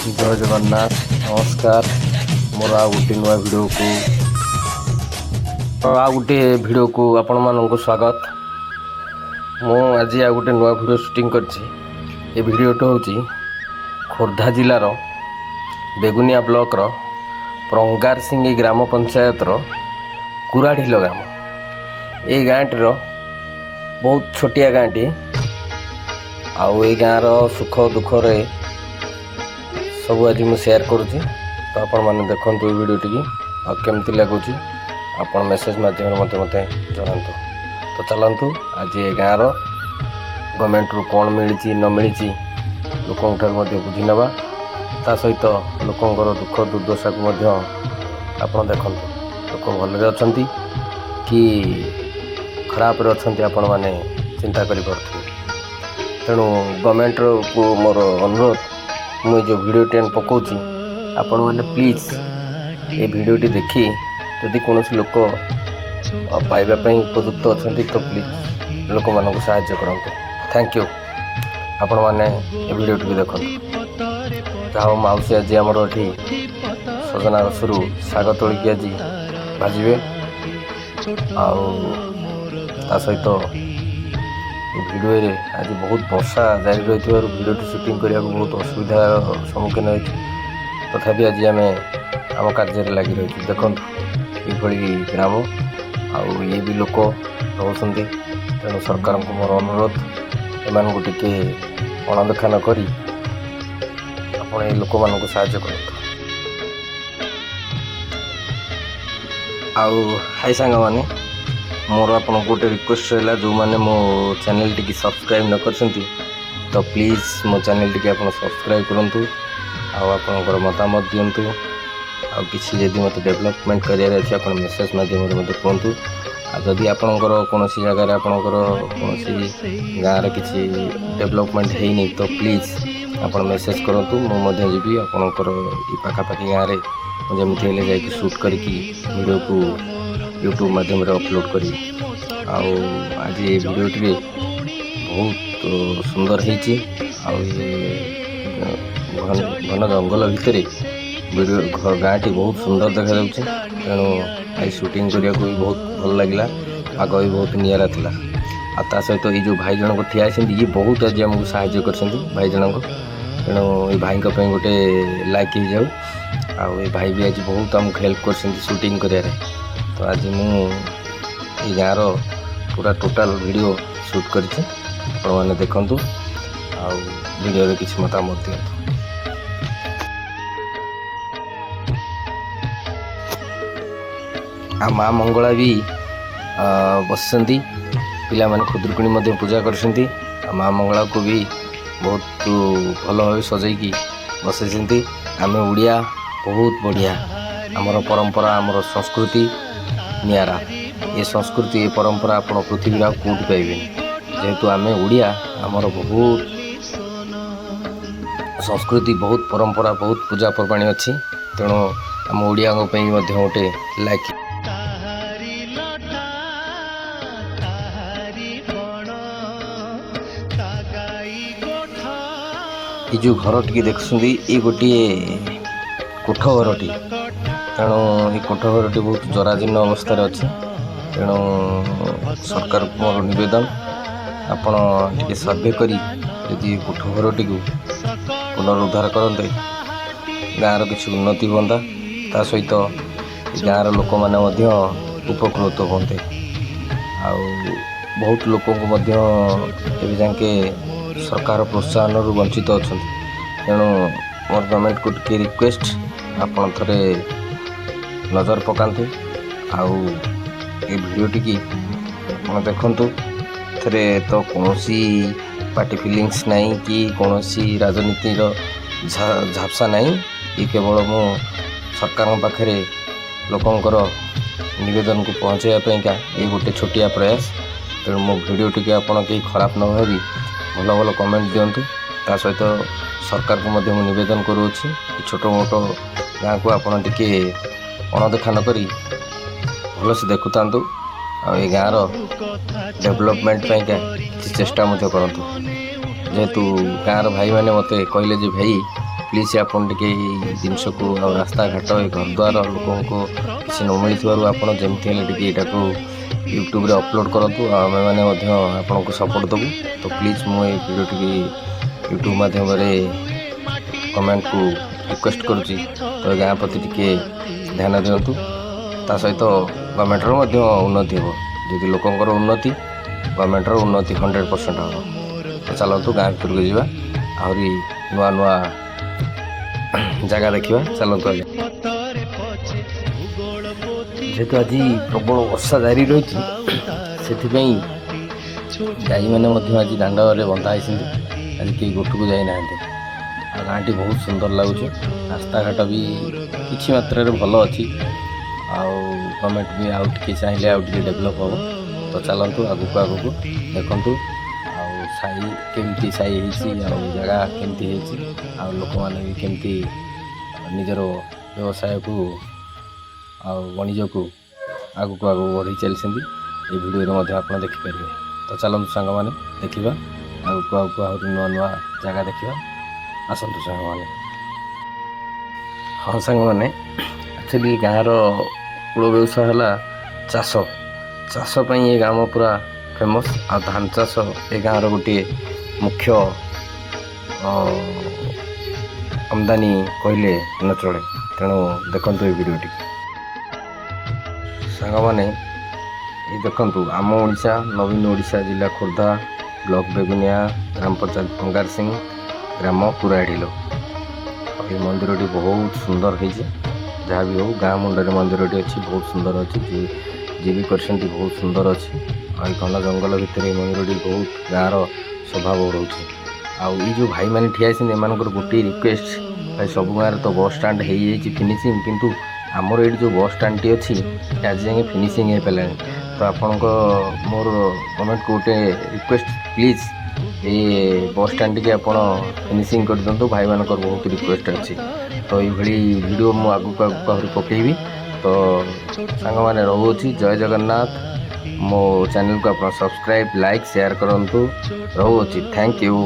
जय जगन्नाथ नमस्कार मोर आ गोटे नुआ वीडियो को आपण मानक स्वागत। मु आज आ गोटे नुआ वीडियो शूटिंग करछि। ए वीडियोटा हूँ खोर्धा जिलार बेगुनिया ब्लॉक प्रंगार सिंगी ग्राम पंचायत कुराढिल ग्राम। ये गाँटीर बहुत छोटिया गाँटी आउ ए गाँर सुख दुख सब आज मुझे शेयर करुँची। तो आपण मैंने देखु ये वीडियो टी केमती लगुच आप मेसेज मध्यम मत जनातु। तो चलतु आज ये गाँव गवर्नमेंट रू कौन मिली न मिली लोकों बुझी नवा ता सहित लोकंर दुख दुर्दशा को आप देखु लोक भलरे अच्छा कि खराब अच्छा आपण मैंने चिंता करें। तेणु गवर्नमेंट को मोर अनुरोध मुझे जो वीडियो पकाऊँ आपण मैंने प्लीज ये वीडियोटी देखी जदि कौन लोक पाइबापी उपयुक्त अच्छा तो प्लीज लोक मानक साहाय्य करूँ। थैंक यू आपण मैंने ये वीडियोटी देखो। जहाँ माउसी आज आमर ये सजना गसरू शाग तोलिकी आज भाजबे आ सहित वीडियो रे आज बहुत वर्षा जारी रही वीडियो शूटिंग करने को बहुत असुविधा सम्मुखीन होती। तथापि आज आम आम कार्य लगी रही देखो ये ग्राम आउ ये भी लोक रोचते। तेणु सरकार को मोर अनुरोध एम को टे अणदेखा न करी आप लोक मान साहाय्य कर। हाय सांग मैंने मोर आप गोटे रिक्वेस्ट रहा जो मैंने मो चैनल टी सब्सक्राइब न कर तो प्लीज मो चैनल टी आप सब्सक्राइब करूँ आपर मतामत दिंतु आ किसी जदि मत डेवलपमेंट करियर अच्छे आप मेसेज मध्यम कहतु। जदि आपणकर कौन जगार आपणकर कौन गाँव किसी डेवलपमेंट है तो प्लीज आप मेसेज करूँ मुझे जी आपणकर पाखापाखि गाँव में जमी जाकि शूट करके वीडियो को यूट्यूब माध्यम अपलोड करी। आज ये वीडियोटी बहुत सुंदर है घन जंगल भितर वीडियो गाँटी बहुत सुंदर देखा जाऊँगी। तेणु आज शूटिंग करने को भी बहुत भल लगे आग भी बहुत निरा था। आ सहित ये जो भाई जनक ठिया ये बहुत आज आमको साहाय्य कर भाई जनक। तेणु ये भाई गोटे लाइक हो जाऊ आ भाई भी आज बहुत आमको हेल्प कर शूटिंग कर। तो आज मुझे गाँव पूरा टोटाल वीडियो शूट कर देखु आ वीडियो किसी मतामत दिखाँ। आ माँ मंगला भी बस पिला माने खुदुरकुणी पूजा कर माँ मंगला को भी बहुत भल भाव सजैकी बसई। आम ओडिया बहुत बढ़िया आमर परंपरा आमर संस्कृति नियारा। ये संस्कृति ये परंपरा आप पृथ्वी कौटी पाइबे जेहेतु आम ओडिया आमर बहुत संस्कृति बहुत परंपरा बहुत पूजा पर्वाणी अच्छी। तेणु आम ओडिया गोटे लाइक ये जो घर टी देखुंदी ये गोटे कोठ घरटी। तेणु ये कोठ घरटी बहुत जराजीर्ण अवस्था अच्छे। तेणु सरकार को मोर निवेदन आपण टे सर्वे करी यदि कोठ घरटी को पुनरुद्धार करते गाँव किसी उन्नति होता ता सहित गाँव लोक मैंने उपकृत होते। बहुत लोक जाके सरकार प्रोत्साहन वंचित अच्छा। तेणु मोर गवर्नमेंट को टे रिक्वेस्ट आपड़ थे नजर पकातु आउ ये वीडियो टी देखु थे तो कौन पार्टी फिलिंग्स नहीं कि कौन राजनीति झापसा नहीं। ये केवल मु सरकार पाखे लोकंर निवेदन को पहुँचाइका ये गोटे छोटिया प्रयास। तेणु मो वीडियो टी आपड़ कहीं खराब न भावी भल भल कमेंट दिंतु। ता सहित सरकार को मध्य निवेदन करुँची छोट मोट गाँव को आपड़ टे अणदेखा न करी भल से देखुता ये गाँव डेवलपमेंट किसी चेष्टा करूँ। जेहेतु गाँव भाई मैंने मत कहले भाई ପ୍ଲିଜ୍ ଆପଣ ଟିକେ ଏଇ ଜିନିଷକୁ ଆଉ ରାସ୍ତାଘାଟ ଏ ଘରଦ୍ୱାର ଲୋକଙ୍କୁ କିଛି ନ ମିଳିଥିବାରୁ ଆପଣ ଯେମିତି ହେଲେ ଟିକେ ଏଇଟାକୁ ୟୁଟ୍ୟୁବରେ ଅପଲୋଡ଼ କରନ୍ତୁ ଆଉ ଆମେମାନେ ମଧ୍ୟ ଆପଣଙ୍କୁ ସପୋର୍ଟ ଦେବୁ। ତ ପ୍ଲିଜ୍ ମୁଁ ଏଇ ଭିଡ଼ିଓଟିକି ୟୁଟ୍ୟୁବ୍ ମାଧ୍ୟମରେ ଗଭର୍ଣ୍ଣମେଣ୍ଟକୁ ରିକ୍ୱେଷ୍ଟ କରୁଛି ତ ଏ ଗାଁ ପ୍ରତି ଟିକେ ଧ୍ୟାନ ଦିଅନ୍ତୁ। ତା ସହିତ ଗଭର୍ଣ୍ଣମେଣ୍ଟର ମଧ୍ୟ ଉନ୍ନତି ହେବ। ଯଦି ଲୋକଙ୍କର ଉନ୍ନତି ଗଭର୍ଣ୍ଣମେଣ୍ଟର ଉନ୍ନତି 100% ହେବ। ତ ଚାଲନ୍ତୁ ଗାଁ ଭିତରକୁ ଯିବା, ଆହୁରି ନୂଆ ନୂଆ ଜାଗା ଦେଖିବା। ଚାଲନ୍ତୁ ଆଜ୍ଞା। ଯେହେତୁ ଆଜି ପ୍ରବଳ ବର୍ଷା ଜାରି ରହିଛି ସେଥିପାଇଁ ଗାଈମାନେ ମଧ୍ୟ ଆଜି ଦାଣ୍ଡରେ ବନ୍ଧା ହେଇଛନ୍ତି। ଆଜି କେହି ଗୋଠକୁ ଯାଇନାହାନ୍ତି। ଆଉ ଗାଁଟି ବହୁତ ସୁନ୍ଦର ଲାଗୁଛି। ରାସ୍ତାଘାଟ ବି କିଛି ମାତ୍ରାରେ ଭଲ ଅଛି। ଆଉ ଗଭର୍ଣ୍ଣମେଣ୍ଟ ବି ଆଉ ଟିକେ ଚାହିଁଲେ ଆଉ ଟିକେ ଡେଭଲପ୍ ହେବ। ତ ଚାଲନ୍ତୁ ଆଗକୁ ଦେଖନ୍ତୁ ଆଉ ସାହି କେମିତି ସାହି ହେଇଛି, ଆଉ ଜାଗା କେମିତି ହେଇଛି, ଆଉ ଲୋକମାନେ ବି କେମିତି ନିଜର ବ୍ୟବସାୟକୁ ଆଉ ବାଣିଜ୍ୟକୁ ଆଗକୁ ବଢ଼େଇ ଚାଲିଛନ୍ତି। এই ଭିଡ଼ିଓରେ ମଧ୍ୟ ଆପଣ ଦେଖିପାରିବେ। ତ ଚାଲନ୍ତୁ ସାଙ୍ଗମାନେ ଦେଖିବା, ଆଗକୁ ଆହୁରି ନୂଆ ନୂଆ ଜାଗା ଦେଖିବା। ଆସନ୍ତୁ ସାଙ୍ଗମାନେ। ହଁ ସାଙ୍ଗମାନେ, ଆକ୍ଚୁଆଲି ଗାଁର କୂଳ ବ୍ୟବସାୟ ହେଲା ଚାଷ ପାଇଁ ଏ ଗ୍ରାମ ପୁରା ଫେମସ୍। ଆଉ ଧାନ ଚାଷ ଏ ଗାଁର ଗୋଟିଏ ମୁଖ୍ୟ ଆମଦାନୀ କହିଲେ ନ ଚଳେ। ତେଣୁ ଦେଖନ୍ତୁ ଏ ଭିଡ଼ିଓଟି ସାଙ୍ଗମାନେ। এই ଦେଖନ୍ତୁ ଆମ ଓଡ଼ିଶା, ନବୀନ ଓଡ଼ିଶା ଜିଲ୍ଲା ଖୋର୍ଦ୍ଧା, ବ୍ଲକ ବେଗୁନିଆ, ଗ୍ରାମ ପଞ୍ଚାୟତ ଭଙ୍ଗାରସିଂ, ଗ୍ରାମ ପୁରାଢିଲ। ଆଉ ଏ ମନ୍ଦିରଟି ବହୁତ ସୁନ୍ଦର ହେଇଛି। ଯାହା ବି ହଉ ଗାଁ ମୁଣ୍ଡରେ ମନ୍ଦିରଟି ଅଛି, ବହୁତ ସୁନ୍ଦର ଅଛି। ଯିଏ ବି କରିଛନ୍ତି ବହୁତ ସୁନ୍ଦର ଅଛି। ଆଉ ଏ ଘନ ଜଙ୍ଗଲ ଭିତରେ ଏ ମନ୍ଦିରଟି ବହୁତ ଗାଁର ଶୋଭା ବଢ଼ଉଛି। ଆଉ ଏଇ ଯେଉଁ ଭାଇମାନେ ଠିଆ ହେଇଛନ୍ତି ଏମାନଙ୍କର ଗୋଟିଏ ରିକ୍ୱେଷ୍ଟ, ଭାଇ ସବୁ ଗାଁରେ ତ ବସ୍ ଷ୍ଟାଣ୍ଡ ହେଇଯାଇଛି ଫିନିସିଂ, କିନ୍ତୁ ଆମର ଏଇଠି ଯେଉଁ ବସ୍ ଷ୍ଟାଣ୍ଡଟି ଅଛି ଆଜି ଯାଏଁ ଫିନିସିଂ ହେଇପାରିଲାନି। ତ ଆପଣଙ୍କ ମୋର ଗଭର୍ଣ୍ଣମେଣ୍ଟକୁ ଗୋଟେ ରିକ୍ୱେଷ୍ଟ, ପ୍ଲିଜ୍ ଏ ବସ୍ ଷ୍ଟାଣ୍ଡଟିକି ଆପଣ ଫିନିସିଂ କରିଦିଅନ୍ତୁ। ଭାଇମାନଙ୍କର ବହୁତ ରିକ୍ୱେଷ୍ଟ ଅଛି। ତ ଏଇଭଳି ଭିଡ଼ିଓ ମୁଁ ଆଗକୁ ଆହୁରି ପକାଇବି। ତ ସାଙ୍ଗମାନେ ରହୁଅଛି, ଜୟ ଜଗନ୍ନାଥ। ମୋ ଚ୍ୟାନେଲକୁ ଆପଣ ସବସ୍କ୍ରାଇବ୍, ଲାଇକ୍, ସେୟାର କରନ୍ତୁ। ରହୁଅଛି, ଥ୍ୟାଙ୍କ ୟୁ।